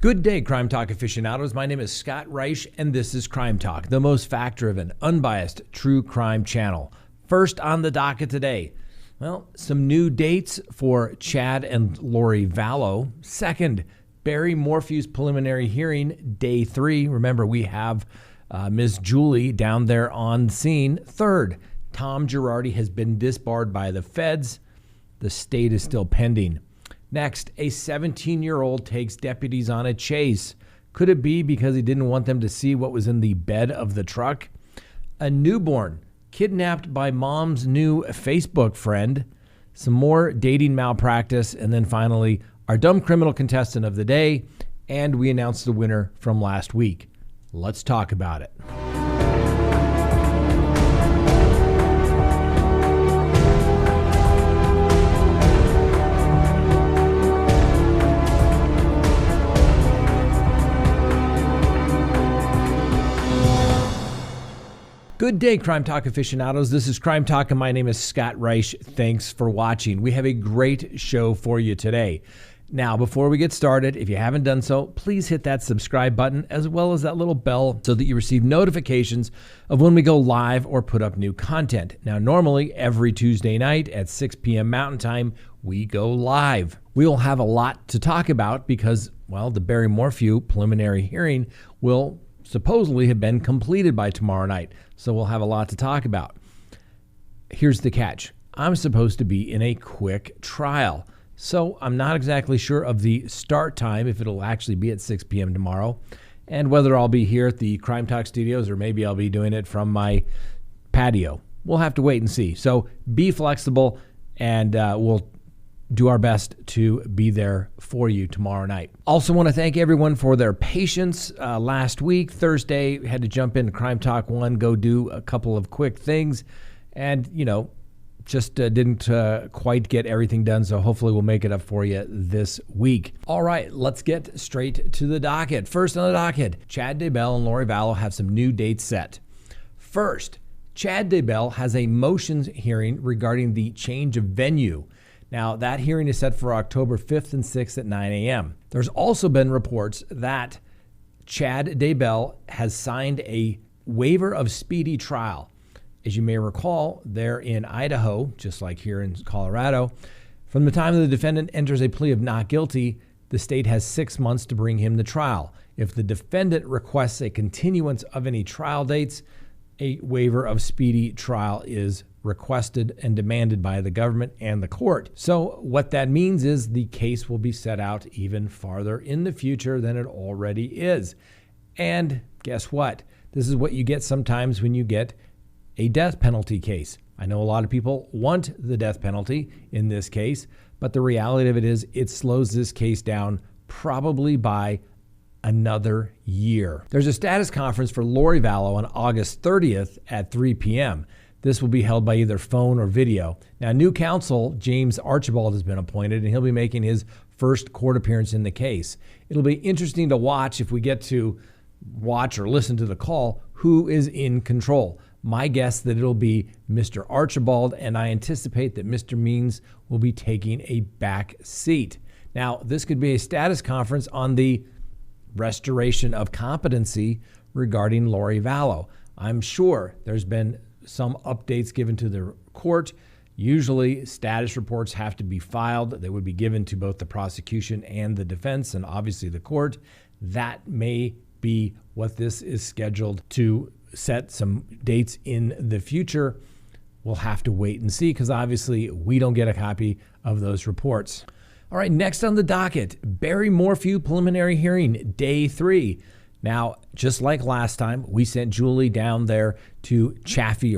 Good day, Crime Talk aficionados. My name is Scott Reich, and this is Crime Talk, the most fact-driven, unbiased, true crime channel. First on the docket today, well, some new dates for Chad and Lori Vallow. Second, Barry Morphew's preliminary hearing, day 3. Remember, we have Ms. Julie down there on scene. Third, Tom Girardi has been disbarred by the feds. The state is still pending. Next, a 17-year-old takes deputies on a chase. Could it be because he didn't want them to see what was in the bed of the truck? A newborn kidnapped by mom's new Facebook friend. Some more dating malpractice. And then finally, our dumb criminal contestant of the day. And we announced the winner from last week. Let's talk about it. Good day, Crime Talk aficionados. This is Crime Talk, and my name is Scott Reich. Thanks for watching. We have a great show for you today. Now, before we get started, if you haven't done so, please hit that subscribe button as well as that little bell so that you receive notifications of when we go live or put up new content. Now, normally every Tuesday night at 6 p.m. Mountain Time, we go live. We will have a lot to talk about because, well, the Barry Morphew preliminary hearing will supposedly have been completed by tomorrow night. So we'll have a lot to talk about. Here's the catch. I'm supposed to be in a quick trial. So I'm not exactly sure of the start time, if it'll actually be at 6 p.m. tomorrow, and whether I'll be here at the Crime Talk studios or maybe I'll be doing it from my patio. We'll have to wait and see. So be flexible, and we'll do our best to be there for you tomorrow night. Also want to thank everyone for their patience. Last week, Thursday, had to jump into Crime Talk 1, go do a couple of quick things, and, just didn't quite get everything done, so hopefully we'll make it up for you this week. All right, let's get straight to the docket. First on the docket, Chad Daybell and Lori Vallow have some new dates set. First, Chad Daybell has a motions hearing regarding the change of venue. Now, that hearing is set for October 5th and 6th at 9 a.m. There's also been reports that Chad Daybell has signed a waiver of speedy trial. As you may recall, they're in Idaho, just like here in Colorado. From the time the defendant enters a plea of not guilty, the state has 6 months to bring him to trial. If the defendant requests a continuance of any trial dates, a waiver of speedy trial is requested and demanded by the government and the court. So what that means is the case will be set out even farther in the future than it already is. And guess what? This is what you get sometimes when you get a death penalty case. I know a lot of people want the death penalty in this case, but the reality of it is it slows this case down probably by another year. There's a status conference for Lori Vallow on August 30th at 3 p.m. This will be held by either phone or video. Now, new counsel, James Archibald, has been appointed, and he'll be making his first court appearance in the case. It'll be interesting to watch, if we get to watch or listen to the call, who is in control. My guess that it'll be Mr. Archibald, and I anticipate that Mr. Means will be taking a back seat. Now, this could be a status conference on the restoration of competency regarding Lori Vallow. I'm sure there's been some updates given to the court. Usually status reports have to be filed. They would be given to both the prosecution and the defense, and obviously the court. That may be what this is scheduled to set some dates in the future. We'll have to wait and see, because obviously we don't get a copy of those reports. All right, next on the docket, Barry Morphew preliminary hearing, day 3. Now, just like last time, we sent Julie down there to Chaffee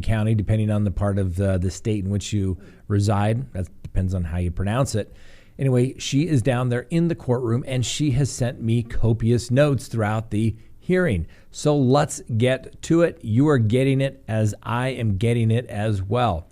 County, depending on the part of the state in which you reside. That depends on how you pronounce it. Anyway, she is down there in the courtroom, and she has sent me copious notes throughout the hearing. So let's get to it. You are getting it as I am getting it as well.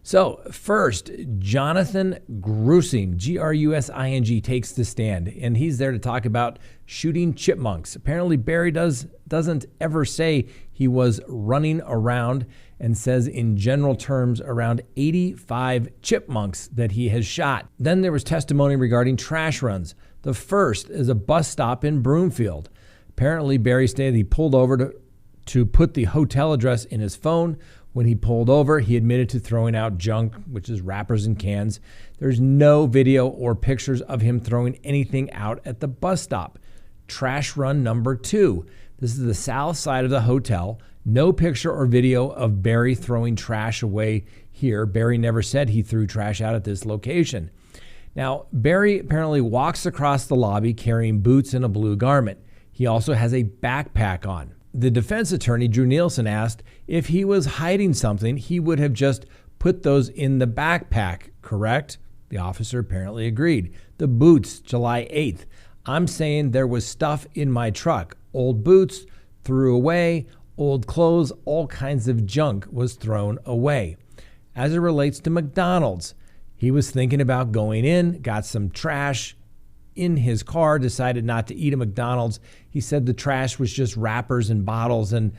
So first, Jonathan Grusing, Grusing, takes the stand, and he's there to talk about shooting chipmunks. Apparently, Barry doesn't ever say he was running around, and says in general terms around 85 chipmunks that he has shot. Then there was testimony regarding trash runs. The first is a bus stop in Broomfield. Apparently, Barry stated he pulled over to put the hotel address in his phone. When he pulled over, he admitted to throwing out junk, which is wrappers and cans. There's no video or pictures of him throwing anything out at the bus stop. Trash run number 2. This is the south side of the hotel. No picture or video of Barry throwing trash away here. Barry never said he threw trash out at this location. Now, Barry apparently walks across the lobby carrying boots and a blue garment. He also has a backpack on. The defense attorney, Drew Nielsen, asked if he was hiding something, he would have just put those in the backpack, correct? The officer apparently agreed. The boots, July 8th. I'm saying there was stuff in my truck. Old boots, threw away. Old clothes, all kinds of junk was thrown away. As it relates to McDonald's, he was thinking about going in, got some trash in his car, decided not to eat at McDonald's. He said the trash was just wrappers and bottles and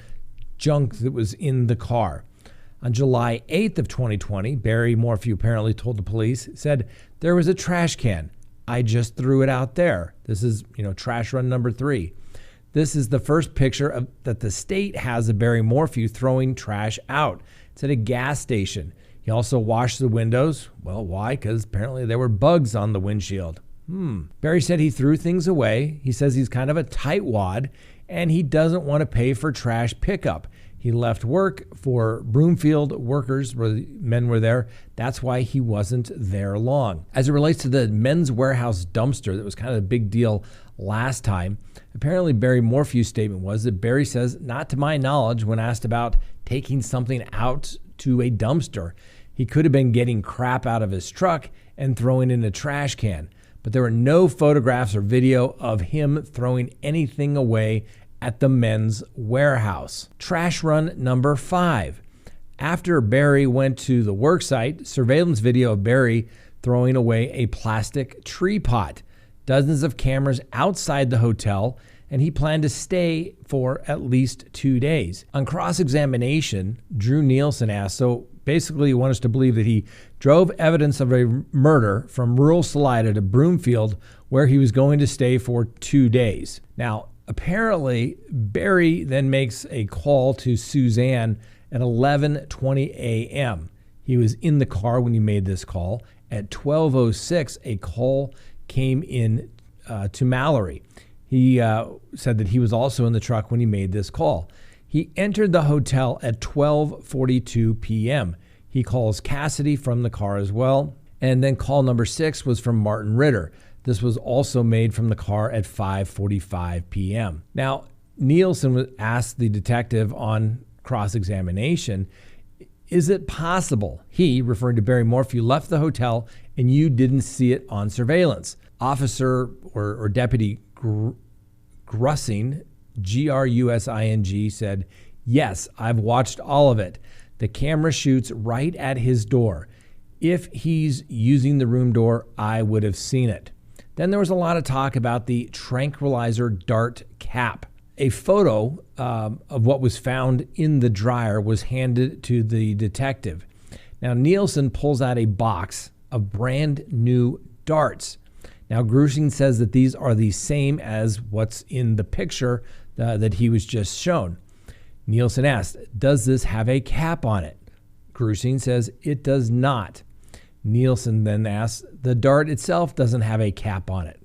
junk that was in the car. On July 8th of 2020, Barry Morphew apparently told the police, said, there was a trash can. I just threw it out there. This is, trash run number 3. This is the first picture that the state has of Barry Morphew throwing trash out. It's at a gas station. He also washed the windows. Well, why? Because apparently there were bugs on the windshield. Barry said he threw things away. He says he's kind of a tightwad and he doesn't want to pay for trash pickup. He left work for Broomfield workers, where the men were there. That's why he wasn't there long. As it relates to the Men's Warehouse dumpster, that was kind of a big deal last time. Apparently, Barry Morphew's statement was that Barry says, not to my knowledge, when asked about taking something out to a dumpster, he could have been getting crap out of his truck and throwing in a trash can. But there were no photographs or video of him throwing anything away at the Men's Warehouse. Trash run number 5. After Barry went to the worksite, surveillance video of Barry throwing away a plastic tree pot. Dozens of cameras outside the hotel, and he planned to stay for at least 2 days. On cross-examination, Drew Nielsen asked, so basically you want us to believe that he drove evidence of a murder from rural Salida to Broomfield, where he was going to stay for 2 days. Now, apparently, Barry then makes a call to Suzanne at 11:20 a.m. He was in the car when he made this call. At 12:06, a call came in to Mallory. He said that he was also in the truck when he made this call. He entered the hotel at 12:42 p.m. He calls Cassidy from the car as well. And then call number 6 was from Martin Ritter. This was also made from the car at 5:45 p.m. Now, Nielsen asked the detective on cross-examination, is it possible he, referring to Barry Morphew, left the hotel and you didn't see it on surveillance? Officer or Deputy Grussing, G-R-U-S-I-N-G, said, yes, I've watched all of it. The camera shoots right at his door. If he's using the room door, I would have seen it. Then there was a lot of talk about the tranquilizer dart cap. A photo of what was found in the dryer was handed to the detective. Now, Nielsen pulls out a box of brand new darts. Now, Grussing says that these are the same as what's in the picture that he was just shown. Nielsen asked, does this have a cap on it? Grussing says it does not. Nielsen then asks, the dart itself doesn't have a cap on it.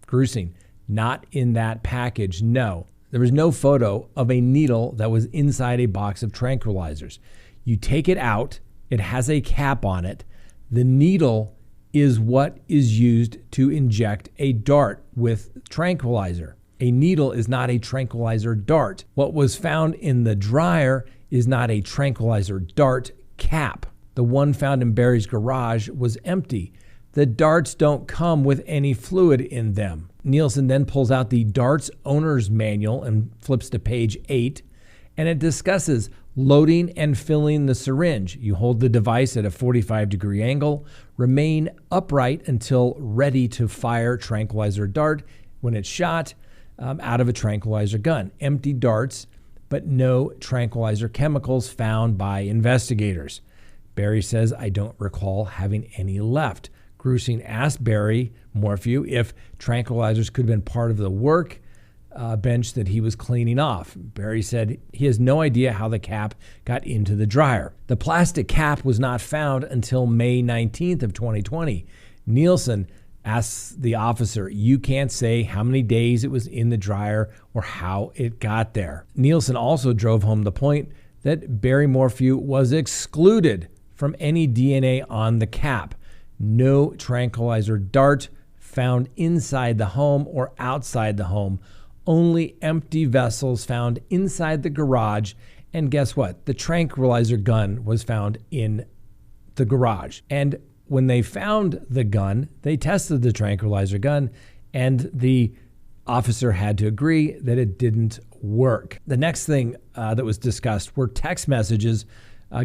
Grussing, not in that package, no. There was no photo of a needle that was inside a box of tranquilizers. You take it out, it has a cap on it. The needle is what is used to inject a dart with tranquilizer. A needle is not a tranquilizer dart. What was found in the dryer is not a tranquilizer dart cap. The one found in Barry's garage was empty. The darts don't come with any fluid in them. Nielsen then pulls out the darts owner's manual and flips to page 8, and it discusses loading and filling the syringe. You hold the device at a 45-degree angle, remain upright until ready to fire tranquilizer dart when it's shot out of a tranquilizer gun. Empty darts, but no tranquilizer chemicals found by investigators. Barry says, I don't recall having any left. Grusing asked Barry Morphew if tranquilizers could have been part of the work bench that he was cleaning off. Barry said he has no idea how the cap got into the dryer. The plastic cap was not found until May 19th of 2020. Nielsen asks the officer, "You can't say how many days it was in the dryer or how it got there." Nielsen also drove home the point that Barry Morphew was excluded from any DNA on the cap. No tranquilizer dart found inside the home or outside the home. Only empty vessels found inside the garage. And guess what? The tranquilizer gun was found in the garage. And when they found the gun, they tested the tranquilizer gun, and the officer had to agree that it didn't work. The next thing that was discussed were text messages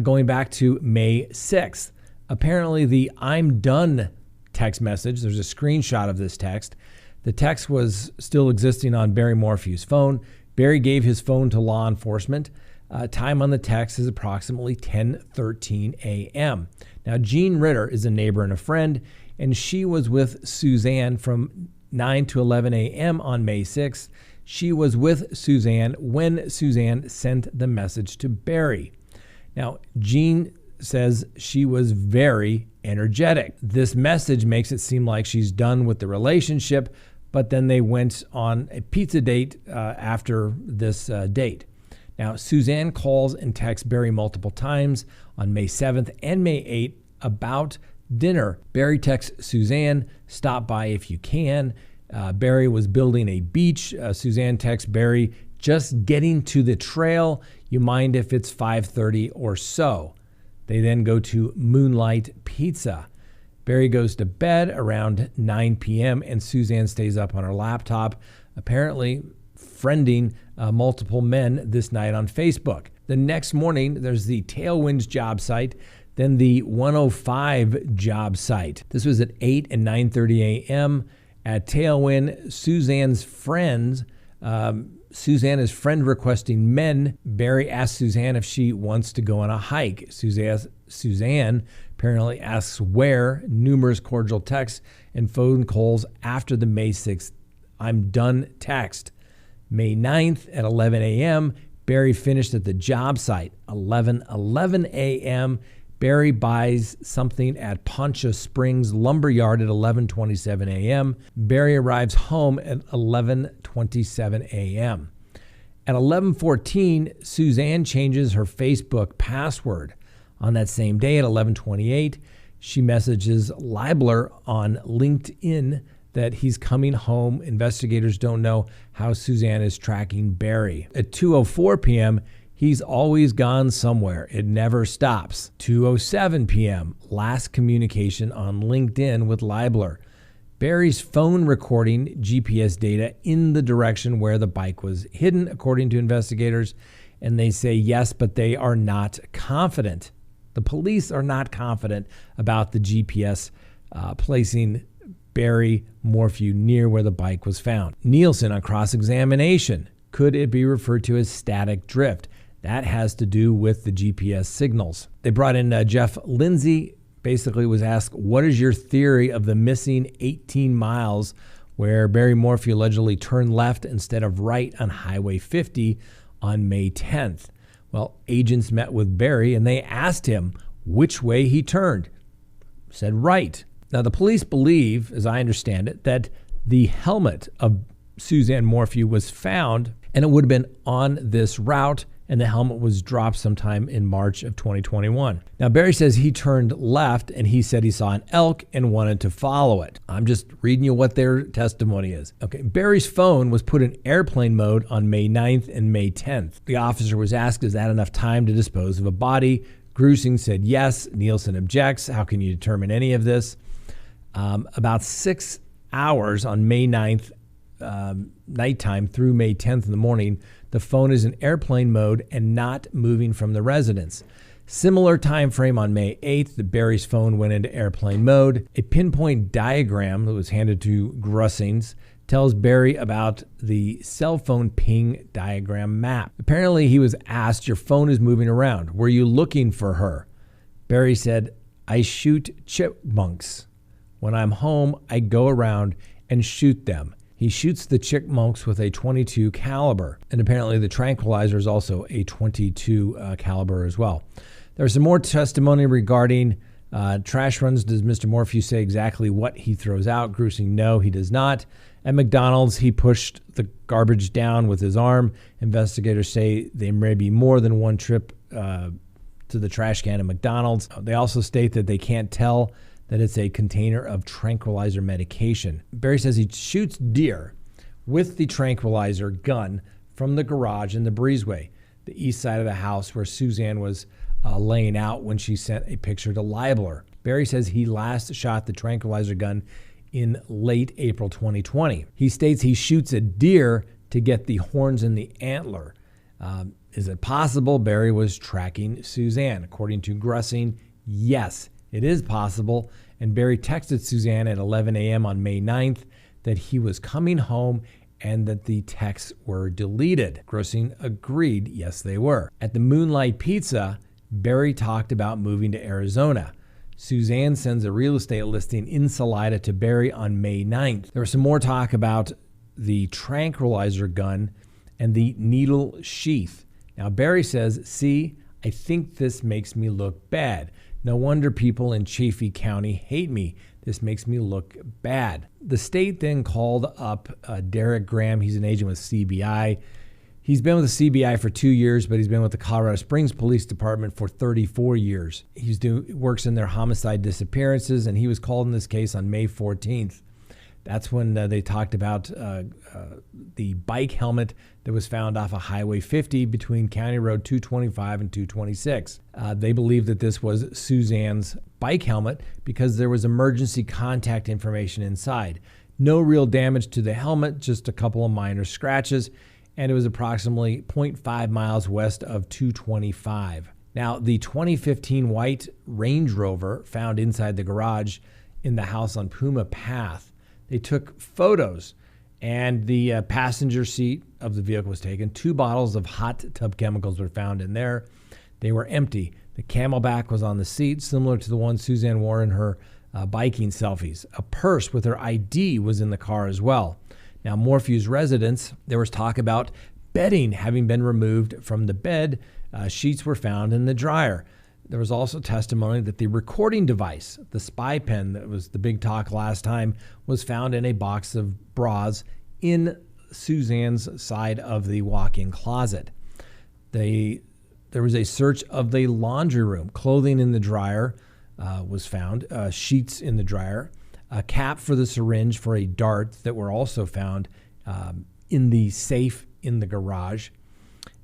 going back to May 6th. Apparently, the "I'm done" text message, there's a screenshot of this text. The text was still existing on Barry Morphew's phone. Barry gave his phone to law enforcement. Time on the text is approximately 10:13 a.m. Now, Jean Ritter is a neighbor and a friend, and she was with Suzanne from 9 to 11 a.m. on May 6th. She was with Suzanne when Suzanne sent the message to Barry. Now, Jean says she was very energetic. This message makes it seem like she's done with the relationship, but then they went on a pizza date after this date. Now, Suzanne calls and texts Barry multiple times on May 7th and May 8th about dinner. Barry texts Suzanne, "Stop by if you can." Barry was building a beach. Suzanne texts Barry, "Just getting to the trail. You mind if it's 5:30 or so?" They then go to Moonlight Pizza. Barry goes to bed around 9 p.m. and Suzanne stays up on her laptop, apparently friending multiple men this night on Facebook. The next morning, there's the Tailwinds job site, then the 105 job site. This was at 8 and 9:30 a.m. At Tailwind. Suzanne is friend requesting men. Barry asks Suzanne if she wants to go on a hike. Suzanne apparently asks where. Numerous cordial texts and phone calls after the May 6th "I'm done" text. May 9th at 11 a.m., Barry finished at the job site. 11:11 a.m., Barry buys something at Poncha Springs Lumberyard at 11:27 a.m. Barry arrives home at 11:27 a.m. At 11:14, Suzanne changes her Facebook password. On that same day at 11:28, she messages Leibler on LinkedIn that he's coming home. Investigators don't know how Suzanne is tracking Barry. At 2:04 p.m., he's always gone somewhere. It never stops. 2:07 p.m., last communication on LinkedIn with Leibler. Barry's phone recording GPS data in the direction where the bike was hidden, according to investigators. And they say yes, but they are not confident. The police are not confident about the GPS placing Barry Morphew near where the bike was found. Nielsen on cross-examination. Could it be referred to as static drift? That has to do with the GPS signals. They brought in Jeff Lindsay, basically was asked, what is your theory of the missing 18 miles where Barry Morphew allegedly turned left instead of right on Highway 50 on May 10th? Well, agents met with Barry and they asked him which way he turned. Said right. Now, the police believe, as I understand it, that the helmet of Suzanne Morphew was found and it would have been on this route, and the helmet was dropped sometime in March of 2021. Now, Barry says he turned left and he said he saw an elk and wanted to follow it. I'm just reading you what their testimony is. Okay, Barry's phone was put in airplane mode on May 9th and May 10th. The officer was asked, is that enough time to dispose of a body? Grusing said yes. Nielsen objects. How can you determine any of this? About 6 hours on May 9th, nighttime through May 10th in the morning, the phone is in airplane mode and not moving from the residence. Similar time frame on May 8th, the Barry's phone went into airplane mode. A pinpoint diagram that was handed to Grusings tells Barry about the cell phone ping diagram map. Apparently, he was asked, your phone is moving around. Were you looking for her? Barry said, I shoot chipmunks. When I'm home, I go around and shoot them. He shoots the chipmunks with a .22 caliber, and apparently the tranquilizer is also a .22 caliber as well. There's some more testimony regarding trash runs. Does Mr. Morphew say exactly what he throws out? Gruesing, no, he does not. At McDonald's, he pushed the garbage down with his arm. Investigators say there may be more than one trip to the trash can at McDonald's. They also state that they can't tell that it's a container of tranquilizer medication. Barry says he shoots deer with the tranquilizer gun from the garage in the breezeway, the east side of the house where Suzanne was laying out when she sent a picture to Libeler. Barry says he last shot the tranquilizer gun in late April 2020. He states he shoots a deer to get the horns and the antler. Is it possible Barry was tracking Suzanne? According to Grussing, yes, it is possible. And Barry texted Suzanne at 11 a.m. on May 9th that he was coming home and that the texts were deleted. Grussing agreed, yes, they were. At the Moonlight Pizza, Barry talked about moving to Arizona. Suzanne sends a real estate listing in Salida to Barry on May 9th. There was some more talk about the tranquilizer gun and the needle sheath. Now, Barry says, see, I think this makes me look bad. No wonder people in Chaffee County hate me. This makes me look bad. The state then called up Derek Graham. He's an agent with CBI. He's been with the CBI for 2 years, but he's been with the Colorado Springs Police Department for 34 years. He works in their homicide disappearances, and he was called in this case on May 14th. That's when they talked about the bike helmet that was found off of Highway 50 between County Road 225 and 226. They believe that this was Suzanne's bike helmet because there was emergency contact information inside. No real damage to the helmet, just a couple of minor scratches, and it was approximately 0.5 miles west of 225. Now, the 2015 white Range Rover found inside the garage in the house on Puma Path. They took photos, and the passenger seat of the vehicle was taken. 2 bottles of hot tub chemicals were found in there. They were empty. The Camelback was on the seat, similar to the one Suzanne wore in her biking selfies. A purse with her ID was in the car as well. Now, Morphew's residence, there was talk about bedding having been removed from the bed. Sheets were found in the dryer. There was also testimony that the recording device, the spy pen that was the big talk last time, was found in a box of bras in Suzanne's side of the walk-in closet. There was a search of the laundry room. Clothing in the dryer was found, sheets in the dryer, a cap for the syringe for a dart that were also found in the safe in the garage.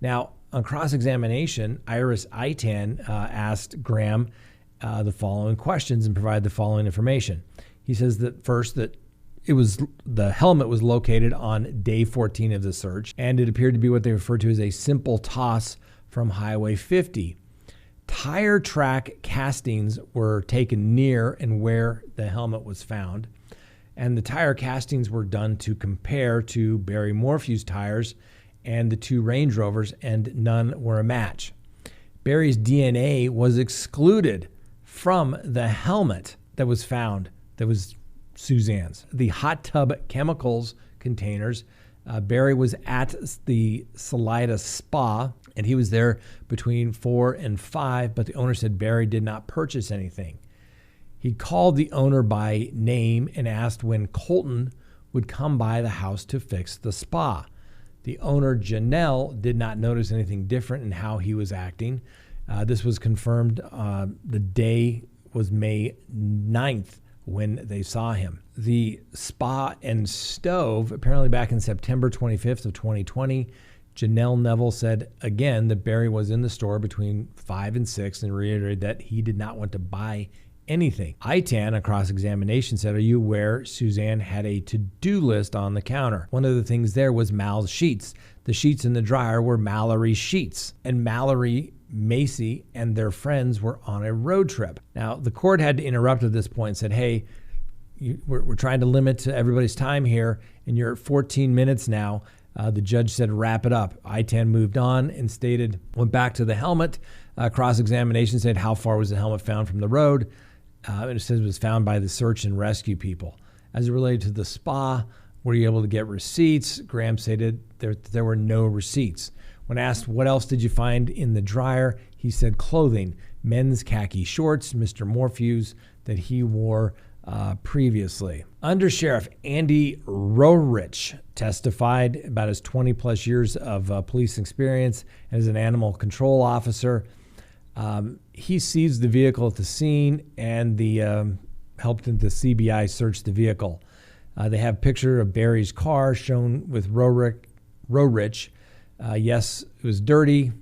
Now, on cross-examination, Iris Itan asked Graham the following questions and provided the following information. He says that first that the helmet was located on day 14 of the search, and it appeared to be what they referred to as a simple toss from Highway 50. Tire track castings were taken near and where the helmet was found, and the tire castings were done to compare to Barry Morphew's tires and the 2 Range Rovers, and none were a match. Barry's DNA was excluded from the helmet that was found, that was Suzanne's. The hot tub chemicals containers, Barry was at the Salida Spa, and he was there between 4 and 5, but the owner said Barry did not purchase anything. He called the owner by name and asked when Colton would come by the house to fix the spa. The owner, Janelle, did not notice anything different in how he was acting. This was confirmed. The day was May 9th when they saw him. The spa and stove, apparently back in September 25th of 2020, Janelle Neville said again that Barry was in the store between 5 and 6 and reiterated that he did not want to buy anything. Itan, on cross-examination, said, are you aware Suzanne had a to-do list on the counter? One of the things there was Mal's sheets. The sheets in the dryer were Mallory's sheets. And Mallory, Macy, and their friends were on a road trip. Now, the court had to interrupt at this point and said, hey, we're trying to limit everybody's time here, and you're at 14 minutes now. The judge said, wrap it up. Itan moved on and went back to the helmet. Cross-examination said, how far was the helmet found from the road? And it says it was found by the search and rescue people. As it related to the spa, were you able to get receipts? Graham stated there were no receipts. When asked what else did you find in the dryer, he said clothing, men's khaki shorts, Mr. Morphew's that he wore previously. Undersheriff Andy Roerich testified about his 20-plus years of police experience as an animal control officer. He seized the vehicle at the scene and helped the CBI search the vehicle. They have a picture of Barry's car shown with Roerich. Yes, it was dirty.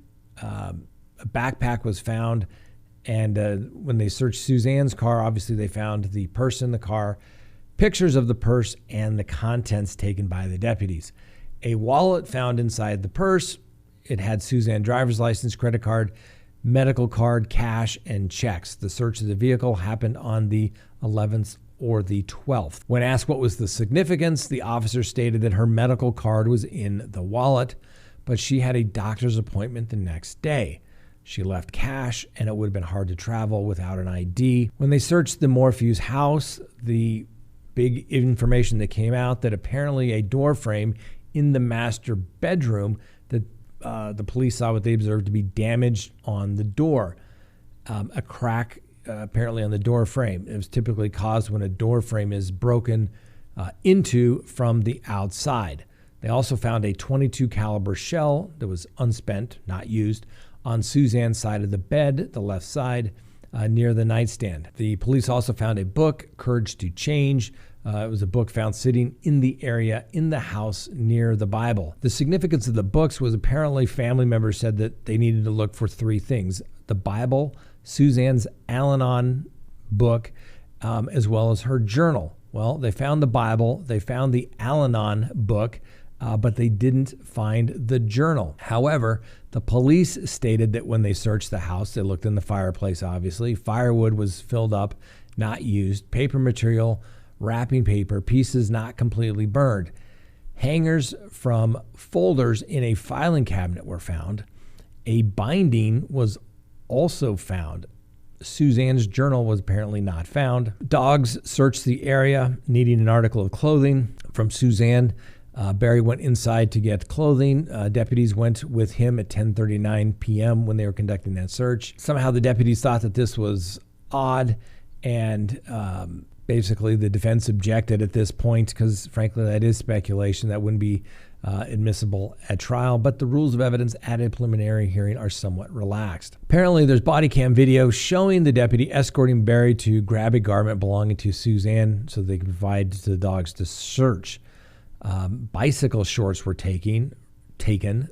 A backpack was found. And when they searched Suzanne's car, obviously they found the purse in the car, pictures of the purse, and the contents taken by the deputies. A wallet found inside the purse. It had Suzanne driver's license, credit card, medical card, cash, and checks. The search of the vehicle happened on the 11th or the 12th. When asked what was the significance, the officer stated that her medical card was in the wallet, but she had a doctor's appointment the next day. She left cash, and it would have been hard to travel without an ID. When they searched the Morphew's house, the big information that came out that apparently a door frame in the master bedroom that the police saw what they observed to be damaged on the door. A crack apparently on the door frame. It was typically caused when a door frame is broken into from the outside. They also found a .22 caliber shell that was unspent, not used, on Suzanne's side of the bed, the left side, near the nightstand. The police also found a book, Courage to Change. It was a book found sitting in the area in the house near the Bible. The significance of the books was apparently family members said that they needed to look for three things: the Bible, Suzanne's Al-Anon book, as well as her journal. Well, they found the Bible, they found the Al-Anon book, but they didn't find the journal. However, the police stated that when they searched the house, they looked in the fireplace, obviously. Firewood was filled up, not used. Paper material, wrapping paper, pieces not completely burned. Hangers from folders in a filing cabinet were found. A binding was also found. Suzanne's journal was apparently not found. Dogs searched the area, needing an article of clothing from Suzanne. Barry went inside to get clothing. Deputies went with him at 10:39 p.m. when they were conducting that search. Somehow the deputies thought that this was odd, and basically the defense objected at this point because, frankly, that is speculation. That wouldn't be admissible at trial, but the rules of evidence at a preliminary hearing are somewhat relaxed. Apparently, there's body cam video showing the deputy escorting Barry to grab a garment belonging to Suzanne so they could provide to the dogs to search. Bicycle shorts were taken.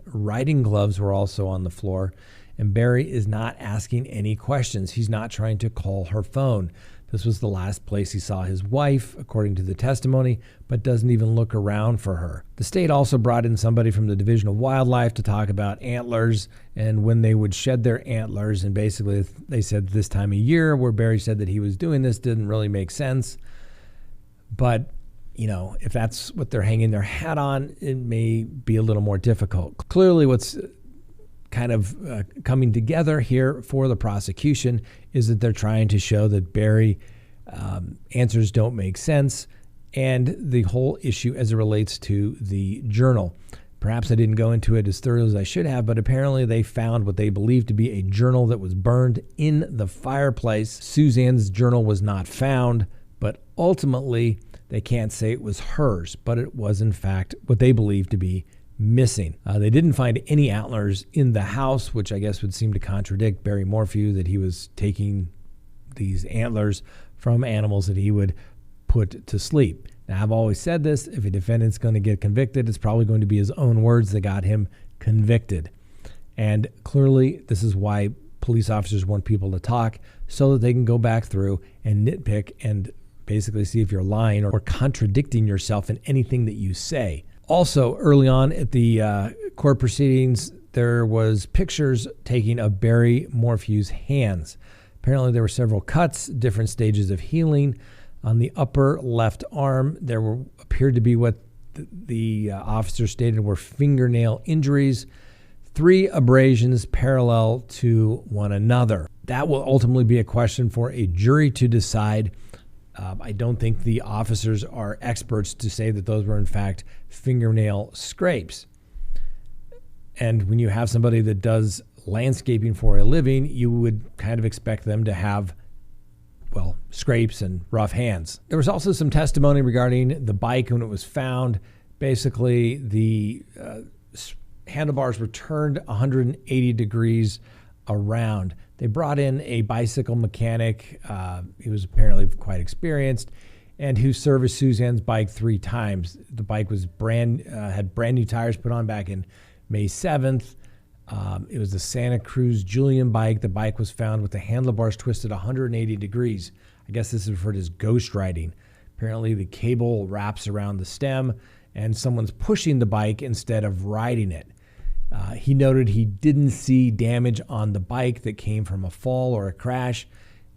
Riding gloves were also on the floor. And Barry is not asking any questions. He's not trying to call her phone. This was the last place he saw his wife, according to the testimony, but doesn't even look around for her. The state also brought in somebody from the Division of Wildlife to talk about antlers and when they would shed their antlers. And basically they said this time of year, where Barry said that he was doing this, didn't really make sense. But you know, if that's what they're hanging their hat on, it may be a little more difficult. Clearly, what's kind of coming together here for the prosecution is that they're trying to show that Barry answers don't make sense, and the whole issue as it relates to the journal. Perhaps I didn't go into it as thoroughly as I should have, but apparently they found what they believed to be a journal that was burned in the fireplace. Suzanne's journal was not found, but ultimately they can't say it was hers, but it was in fact what they believed to be missing. They didn't find any antlers in the house, which I guess would seem to contradict Barry Morphew, that he was taking these antlers from animals that he would put to sleep. Now, I've always said this: if a defendant's going to get convicted, it's probably going to be his own words that got him convicted. And clearly, this is why police officers want people to talk, so that they can go back through and nitpick and basically see if you're lying or contradicting yourself in anything that you say. Also, early on at the court proceedings, there was pictures taken of Barry Morphew's hands. Apparently, there were several cuts, different stages of healing. On the upper left arm, there appeared to be what the officer stated were fingernail injuries, 3 abrasions parallel to one another. that will ultimately be a question for a jury to decide. I don't think the officers are experts to say that those were in fact fingernail scrapes. And when you have somebody that does landscaping for a living, you would kind of expect them to have, well, scrapes and rough hands. There was also some testimony regarding the bike when it was found. Basically, the handlebars were turned 180 degrees around. They brought in a bicycle mechanic. He was apparently quite experienced, and who serviced Suzanne's bike 3 times. The bike was had brand new tires put on back in May 7th. It was the Santa Cruz Julian bike. The bike was found with the handlebars twisted 180 degrees. I guess this is referred as ghost riding. Apparently, the cable wraps around the stem, and someone's pushing the bike instead of riding it. He noted he didn't see damage on the bike that came from a fall or a crash,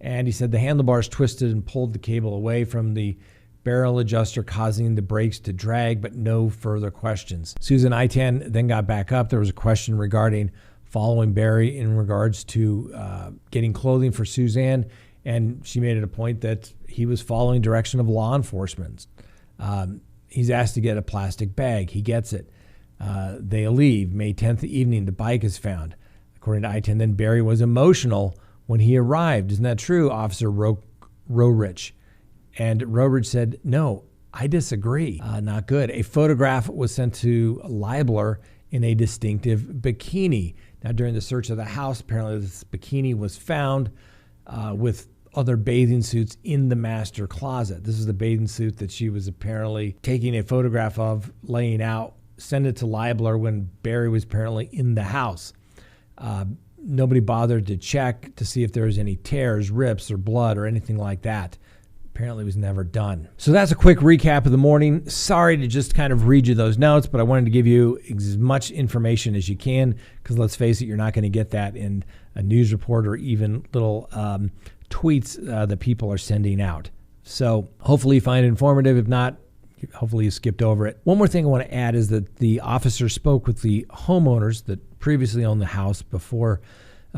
and he said the handlebars twisted and pulled the cable away from the barrel adjuster, causing the brakes to drag, but no further questions. Susan I-10 then got back up. There was a question regarding following Barry in regards to getting clothing for Suzanne, and she made it a point that he was following direction of law enforcement. He's asked to get a plastic bag. He gets it. They leave. May 10th evening, the bike is found. According to I-10, then Barry was emotional when he arrived. Isn't that true, Officer Rorich? And Rorich said, no, I disagree. Not good. A photograph was sent to Liebler in a distinctive bikini. Now, during the search of the house, apparently this bikini was found with other bathing suits in the master closet. This is the bathing suit that she was apparently taking a photograph of, laying out, send it to Liebler when Barry was apparently in the house. Nobody bothered to check to see if there was any tears, rips, or blood or anything like that. Apparently it was never done. So that's a quick recap of the morning. Sorry to just kind of read you those notes, but I wanted to give you as much information as you can, because let's face it, you're not going to get that in a news report or even little tweets that people are sending out. So hopefully you find it informative. If not, hopefully you skipped over it. One more thing I want to add is that the officer spoke with the homeowners that previously owned the house before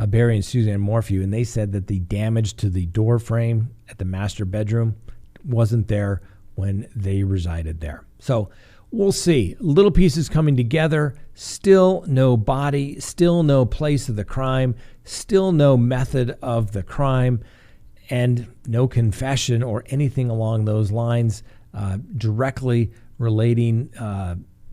Barry and Suzanne Morphew, and they said that the damage to the door frame at the master bedroom wasn't there when they resided there. So we'll see. Little pieces coming together. Still no body. Still no place of the crime. Still no method of the crime. And no confession or anything along those lines directly relating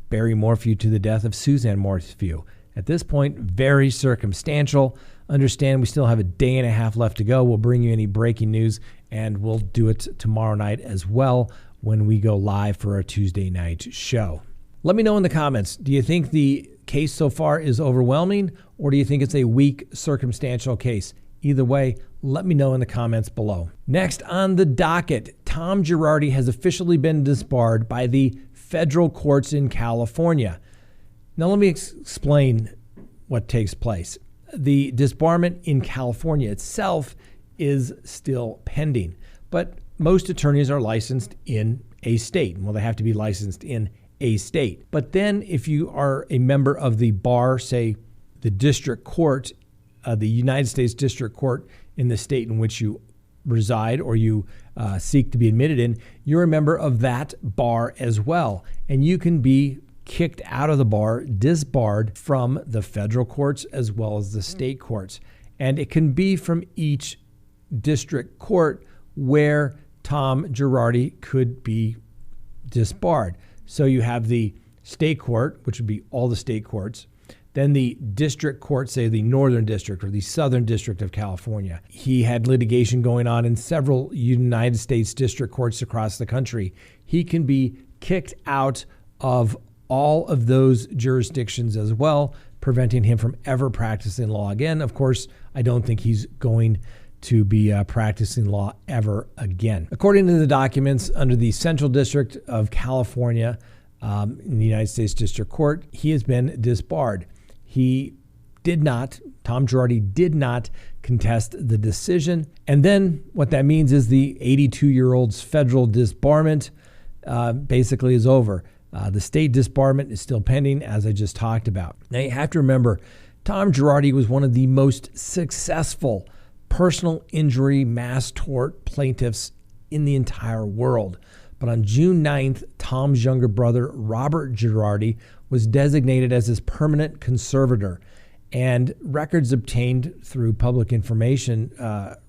Barry Morphew to the death of Suzanne Morphew. At this point, very circumstantial. Understand we still have a day and a half left to go. We'll bring you any breaking news, and we'll do it tomorrow night as well when we go live for our Tuesday night show. Let me know in the comments, do you think the case so far is overwhelming, or do you think it's a weak circumstantial case? Either way, let me know in the comments below. Next on the docket, Tom Girardi has officially been disbarred by the federal courts in California. Now let me explain what takes place. The disbarment in California itself is still pending, but most attorneys are licensed in a state. Well, they have to be licensed in a state. But then if you are a member of the bar, say the district court, the United States District Court in the state in which you reside or you seek to be admitted in, you're a member of that bar as well. And you can be kicked out of the bar, disbarred from the federal courts as well as the state courts. And it can be from each district court where Tom Girardi could be disbarred. So you have the state court, which would be all the state courts, then the district court, say the Northern District or the Southern District of California. He had litigation going on in several United States district courts across the country. He can be kicked out of all of those jurisdictions as well, preventing him from ever practicing law again. Of course, I don't think he's going to be practicing law ever again. According to the documents, under the Central District of California in the United States District Court, he has been disbarred. He did not, Tom Girardi did not contest the decision. And then what that means is the 82-year-old's federal disbarment basically is over. The state disbarment is still pending, as I just talked about. Now, you have to remember, Tom Girardi was one of the most successful personal injury mass tort plaintiffs in the entire world. But on June 9th, Tom's younger brother, Robert Girardi, was designated as his permanent conservator. And records obtained through public information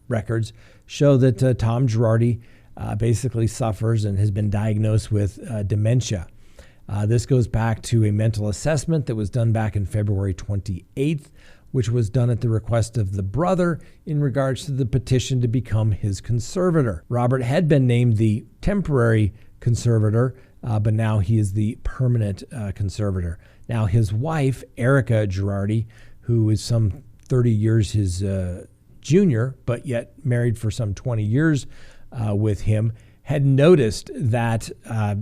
records show that Tom Girardi basically suffers and has been diagnosed with dementia. This goes back to a mental assessment that was done back in February 28th, which was done at the request of the brother in regards to the petition to become his conservator. Robert had been named the temporary conservator, but now he is the permanent conservator. Now, his wife, Erica Girardi, who is some 30 years his junior, but yet married for some 20 years with him, had noticed that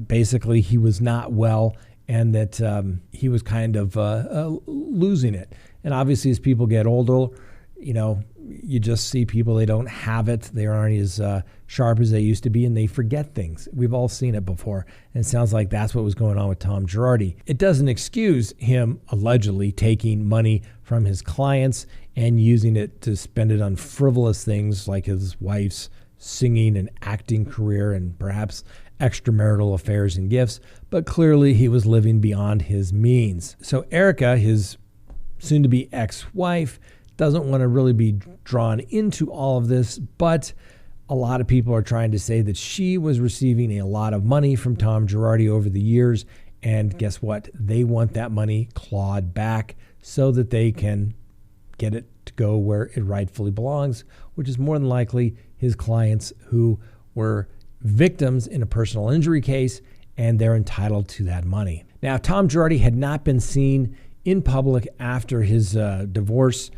basically he was not well and that he was kind of losing it. And obviously, as people get older, you just see people, they don't have it. They aren't as sharp as they used to be, and they forget things. We've all seen it before. And it sounds like that's what was going on with Tom Girardi. It doesn't excuse him allegedly taking money from his clients and using it to spend it on frivolous things like his wife's singing and acting career and perhaps extramarital affairs and gifts. But clearly, he was living beyond his means. So Erica, his soon-to-be ex-wife, doesn't want to really be drawn into all of this, but a lot of people are trying to say that she was receiving a lot of money from Tom Girardi over the years, and guess what? They want that money clawed back so that they can get it to go where it rightfully belongs, which is more than likely his clients who were victims in a personal injury case, and they're entitled to that money. Now, Tom Girardi had not been seen in public after his divorce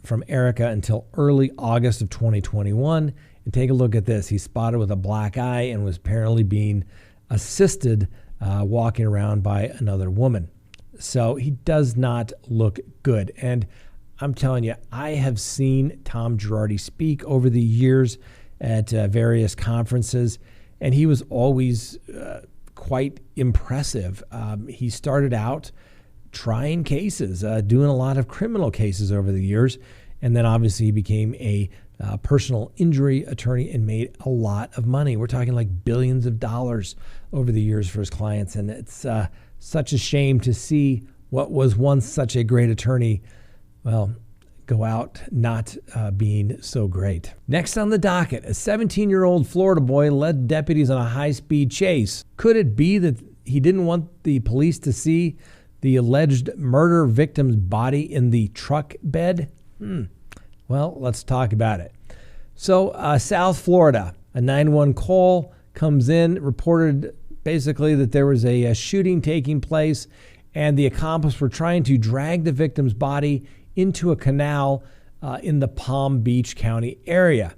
from Erica until early August of 2021. And take a look at this. He's spotted with a black eye and was apparently being assisted walking around by another woman. So he does not look good. And I'm telling you, I have seen Tom Girardi speak over the years at various conferences, and he was always quite impressive. He started out trying cases, doing a lot of criminal cases over the years. And then obviously he became a personal injury attorney and made a lot of money. We're talking like billions of dollars over the years for his clients. And it's such a shame to see what was once such a great attorney, well, go out not being so great. Next on the docket, a 17-year-old Florida boy led deputies on a high-speed chase. Could it be that he didn't want the police to see the alleged murder victim's body in the truck bed? Well, let's talk about it. So, South Florida, a 911 call comes in, reported basically that there was a shooting taking place, and the accomplice were trying to drag the victim's body into a canal in the Palm Beach County area.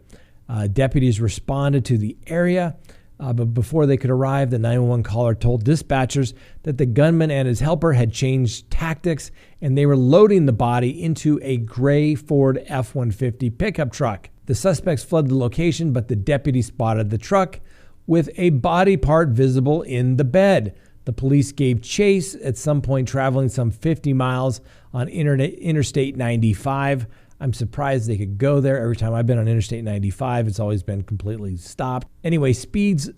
Deputies responded to the area. But before they could arrive, the 911 caller told dispatchers that the gunman and his helper had changed tactics, and they were loading the body into a gray Ford F-150 pickup truck. The suspects fled the location, but the deputy spotted the truck with a body part visible in the bed. The police gave chase, at some point traveling some 50 miles on Interstate 95. I'm surprised they could go there. Every time I've been on Interstate 95, it's always been completely stopped. Anyway, speeds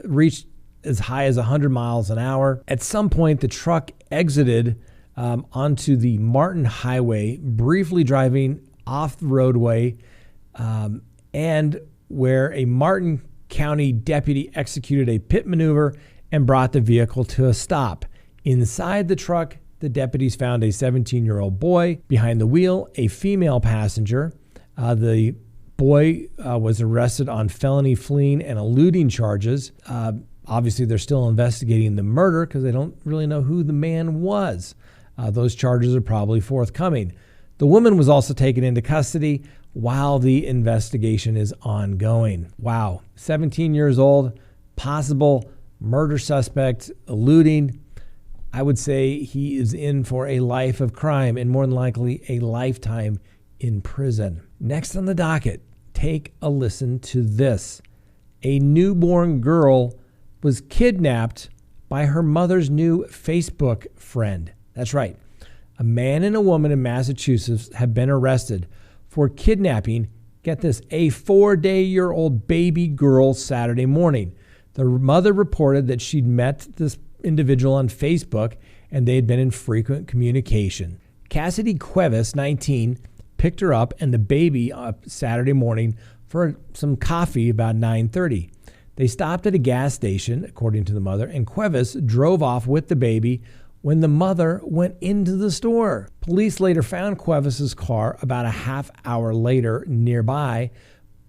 reached as high as 100 miles an hour. At some point, the truck exited onto the Martin Highway, briefly driving off the roadway, and where a Martin County deputy executed a pit maneuver and brought the vehicle to a stop. Inside the truck, the deputies found a 17-year-old boy behind the wheel, a female passenger. The boy was arrested on felony fleeing and eluding charges. Obviously, they're still investigating the murder because they don't really know who the man was. Those charges are probably forthcoming. The woman was also taken into custody while the investigation is ongoing. Wow, 17 years old, possible murder suspect, eluding. I would say he is in for a life of crime and more than likely a lifetime in prison. Next on the docket, take a listen to this. A newborn girl was kidnapped by her mother's new Facebook friend. That's right. A man and a woman in Massachusetts have been arrested for kidnapping, get this, a 4-day-old baby girl Saturday morning. The mother reported that she'd met this individual on Facebook and they had been in frequent communication. Cassidy Cuevas, 19, picked her up and the baby up Saturday morning for some coffee about 9:30. They stopped at a gas station, according to the mother, and Cuevas drove off with the baby when the mother went into the store. Police later found Cuevas' car about a half hour later nearby,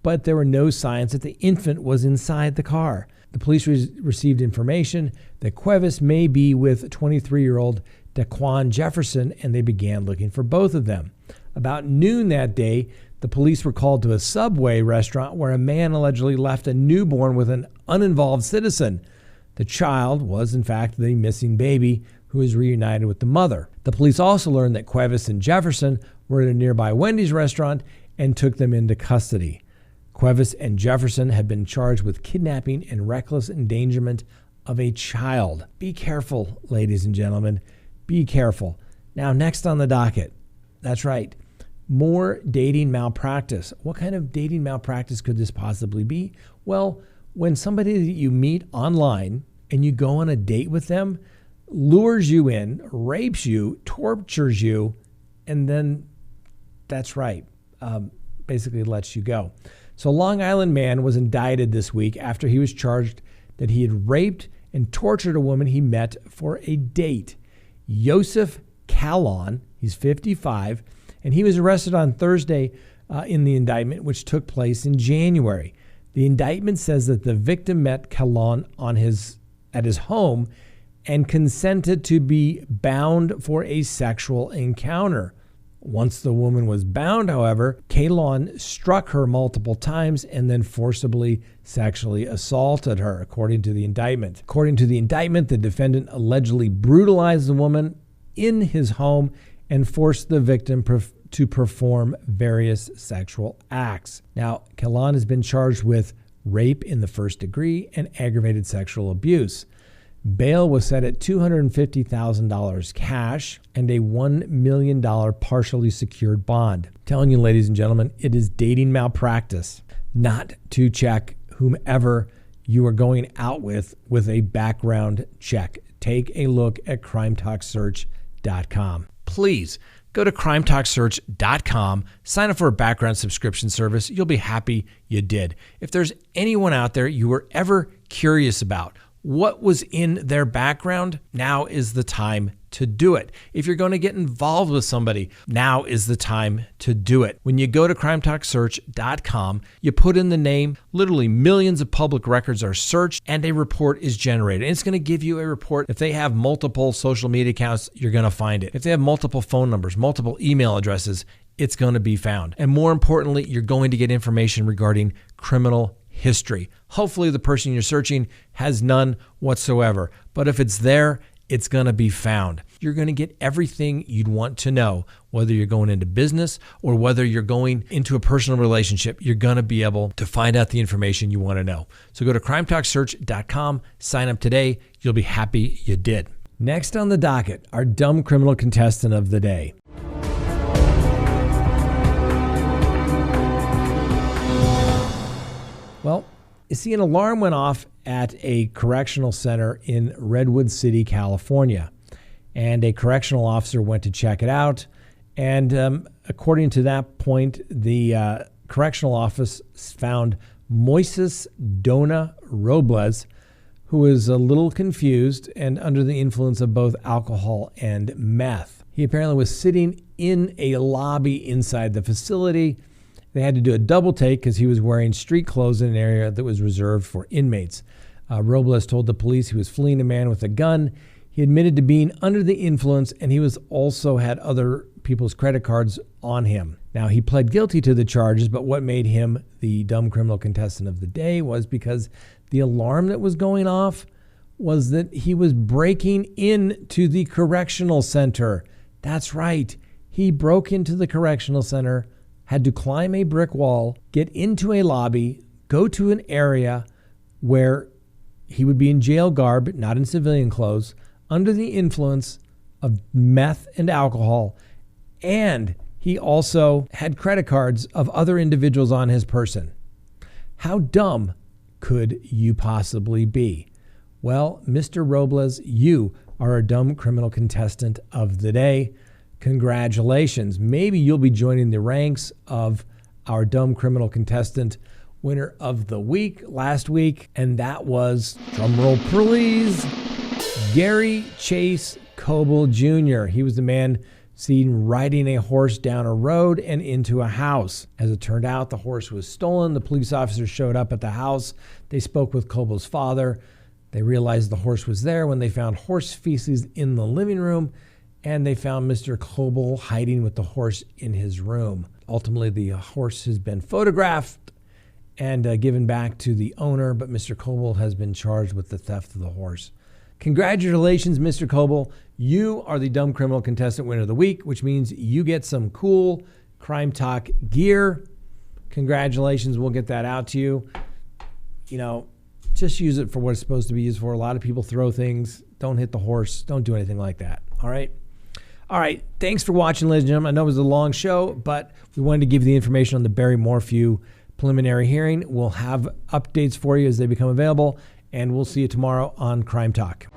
but there were no signs that the infant was inside the car. The police received information that Cuevas may be with 23-year-old Daquan Jefferson, and they began looking for both of them. About noon that day, the police were called to a Subway restaurant where a man allegedly left a newborn with an uninvolved citizen. The child was, in fact, the missing baby who was reunited with the mother. The police also learned that Cuevas and Jefferson were at a nearby Wendy's restaurant and took them into custody. Cuevas and Jefferson had been charged with kidnapping and reckless endangerment of a child. Be careful, ladies and gentlemen. Be careful. Now, next on the docket, that's right, more dating malpractice. What kind of dating malpractice could this possibly be? Well, when somebody that you meet online and you go on a date with them, lures you in, rapes you, tortures you, and then, that's right, basically lets you go. So a Long Island man was indicted this week after he was charged that he had raped and tortured a woman he met for a date. Yosef Kalon, he's 55, and he was arrested on Thursday in the indictment, which took place in January. The indictment says that the victim met Kalon at his home and consented to be bound for a sexual encounter. Once the woman was bound, however, Kalon struck her multiple times and then forcibly sexually assaulted her, according to the indictment. According to the indictment, the defendant allegedly brutalized the woman in his home and forced the victim to perform various sexual acts. Now, Kalon has been charged with rape in the first degree and aggravated sexual abuse. Bail was set at $250,000 cash and a $1 million partially secured bond. I'm telling you, ladies and gentlemen, it is dating malpractice not to check whomever you are going out with a background check. Take a look at CrimeTalkSearch.com. Please go to CrimeTalkSearch.com, sign up for a background subscription service. You'll be happy you did. If there's anyone out there you were ever curious about, what was in their background, now is the time to do it. If you're going to get involved with somebody, now is the time to do it. When you go to CrimeTalkSearch.com, you put in the name, literally millions of public records are searched, and a report is generated. And it's going to give you a report. If they have multiple social media accounts, you're going to find it. If they have multiple phone numbers, multiple email addresses, it's going to be found. And more importantly, you're going to get information regarding criminal history. Hopefully the person you're searching has none whatsoever. But if it's there, it's going to be found. You're going to get everything you'd want to know, whether you're going into business or whether you're going into a personal relationship. You're going to be able to find out the information you want to know. So go to CrimeTalkSearch.com, sign up today. You'll be happy you did. Next on the docket, our dumb criminal contestant of the day. Well, you see, an alarm went off at a correctional center in Redwood City, California, and a correctional officer went to check it out. And according to that point, the correctional office found Moises Dona Robles, who was a little confused and under the influence of both alcohol and meth. He apparently was sitting in a lobby inside the facility. They had to do a double take because he was wearing street clothes in an area that was reserved for inmates. Robles told the police he was fleeing a man with a gun. He admitted to being under the influence, and he was also had other people's credit cards on him. Now, he pled guilty to the charges, but what made him the dumb criminal contestant of the day was because the alarm that was going off was that he was breaking into the correctional center. That's right. He broke into the correctional center, had to climb a brick wall, get into a lobby, go to an area where he would be in jail garb, not in civilian clothes, under the influence of meth and alcohol, and He also had credit cards of other individuals on his person. How dumb could you possibly be? Well, Mr. Robles, you are a dumb criminal contestant of the day. Congratulations. Maybe you'll be joining the ranks of our dumb criminal contestant winner of the week last week, and that was, drumroll please, Gary Chase Coble Jr. He was the man seen riding a horse down a road and into a house. As it turned out, the horse was stolen. The police officers showed up at the house. They spoke with Coble's father. They realized the horse was there when they found horse feces in the living room, and they found Mr. Coble hiding with the horse in his room. Ultimately, the horse has been photographed and given back to the owner, but Mr. Coble has been charged with the theft of the horse. Congratulations, Mr. Coble. You are the Dumb Criminal Contestant Winner of the Week, which means you get some cool Crime Talk gear. Congratulations. We'll get that out to you. You know, just use it for what it's supposed to be used for. A lot of people throw things. Don't hit the horse. Don't do anything like that. All right? All right. Thanks for watching, ladies and gentlemen. I know it was a long show, but we wanted to give you the information on the Barry Morphew preliminary hearing. We'll have updates for you as they become available, and we'll see you tomorrow on Crime Talk.